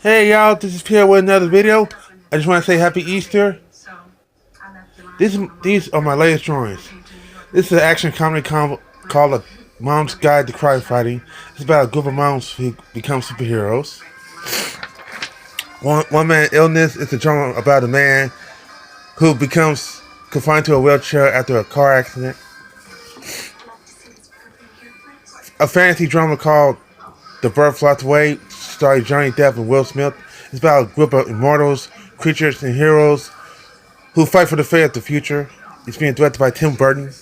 Hey y'all, this is Pierre with another video. I just want to say Happy Easter. These are my latest drawings. This is an action comedy called A Mom's Guide to Crime Fighting. It's about a group of moms who become superheroes. One man illness is a drama about a man who becomes confined to a wheelchair after a car accident. A fantasy drama called The Bird Floats Away, starring Johnny Depp and Will Smith. It's about a group of immortals, creatures, and heroes who fight for the fate of the future. It's being directed by Tim Burton.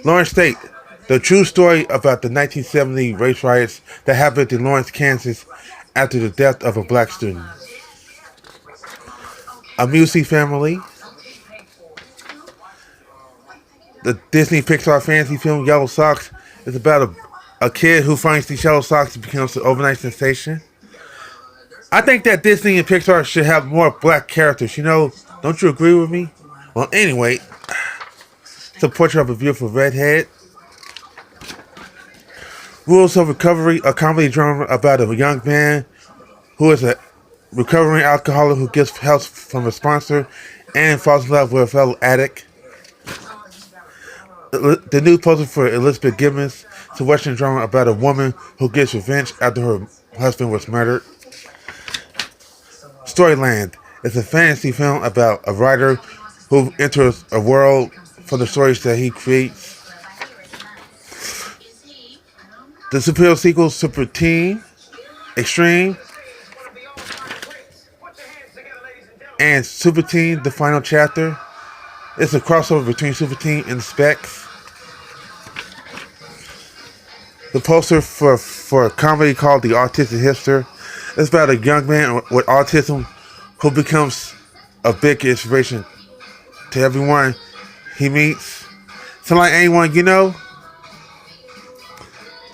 Lawrence State, the true story about the 1970 race riots that happened in Lawrence, Kansas after the death of a black student. A Music Family, the Disney Pixar fantasy film Yellow Socks is about a kid who finds these yellow socks and becomes an overnight sensation. I think that Disney and Pixar should have more black characters, Don't you agree with me? Well, anyway, it's a portrait of a beautiful redhead. Rules of Recovery, a comedy drama about a young man who is a recovering alcoholic who gets help from a sponsor and falls in love with a fellow addict. The new poster for Elizabeth Gibbons, it's a Western drama about a woman who gets revenge after her husband was murdered. Storyland is a fantasy film about a writer who enters a world for the stories that he creates. The superhero sequel, Super Team, Extreme, and Super Team, The Final Chapter. It's a crossover between Super Team and Specs. The poster for a comedy called The Autistic Hipster. It's about a young man with autism who becomes a big inspiration to everyone he meets. So like anyone you know,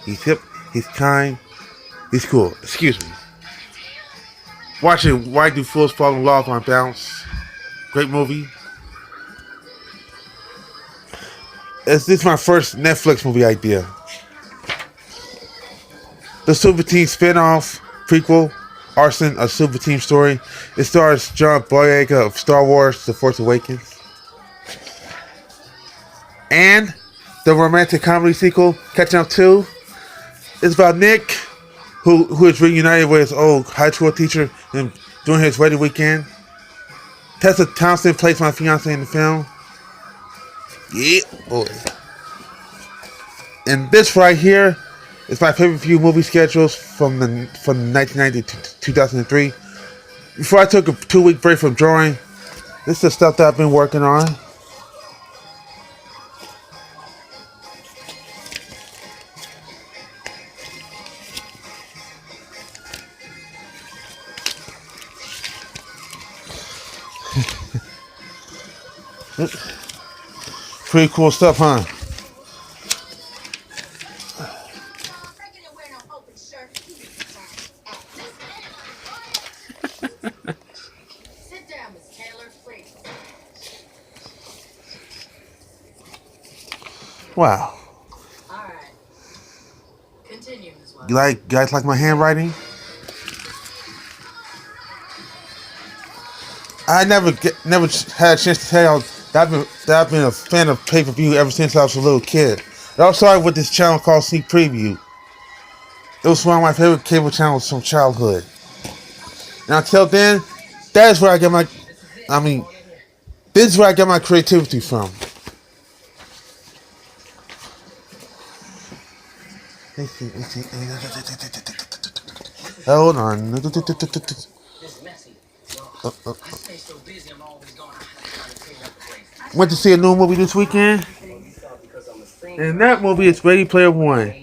he's hip, he's kind, he's cool. Excuse me. Watching Why Do Fools Fall in Love on Bounce. Great movie. This is my first Netflix movie idea. The Super Team spin-off prequel, Arson, a Super Team story. It stars John Boyega of Star Wars: The Force Awakens. And the romantic comedy sequel, Catching Up 2. It's about Nick, who is reunited with his old high school teacher and during his wedding weekend. Tessa Thompson plays my fiance in the film. Yeah, boy. And this right here is my favorite few movie schedules from 1990 to 2003. Before I took a 2-week break from drawing, this is the stuff that I've been working on. Pretty cool stuff, huh? Wow. You guys like my handwriting? I never had a chance to tell y'all that I've been a fan of pay-per-view ever since I was a little kid. It all started with this channel called Sneak Preview. It was one of my favorite cable channels from childhood. And until then, that is where I get this is where I get my creativity from. Hold on. Went to see a new movie this weekend. And that movie is Ready Player One.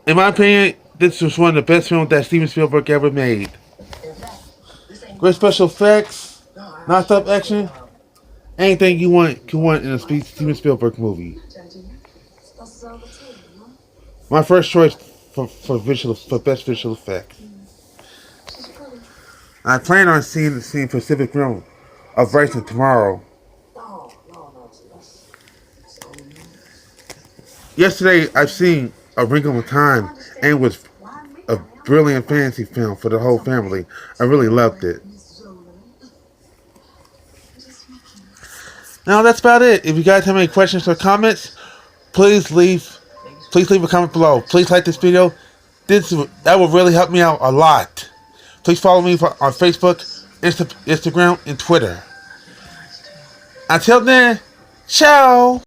In my opinion, this was one of the best films that Steven Spielberg ever made. Great special effects, non-stop action, anything you want in a Steven Spielberg movie. My first choice for best visual effects. I plan on seeing Pacific Rim of Racing tomorrow. Yesterday, I've seen A Wrinkle in Time, and was a brilliant fantasy film for the whole family. I really loved it. Now that's about it. If you guys have any questions or comments, please leave a comment below. Please like this video. That will really help me out a lot. Please follow me on Facebook, Instagram, and Twitter. Until then, ciao.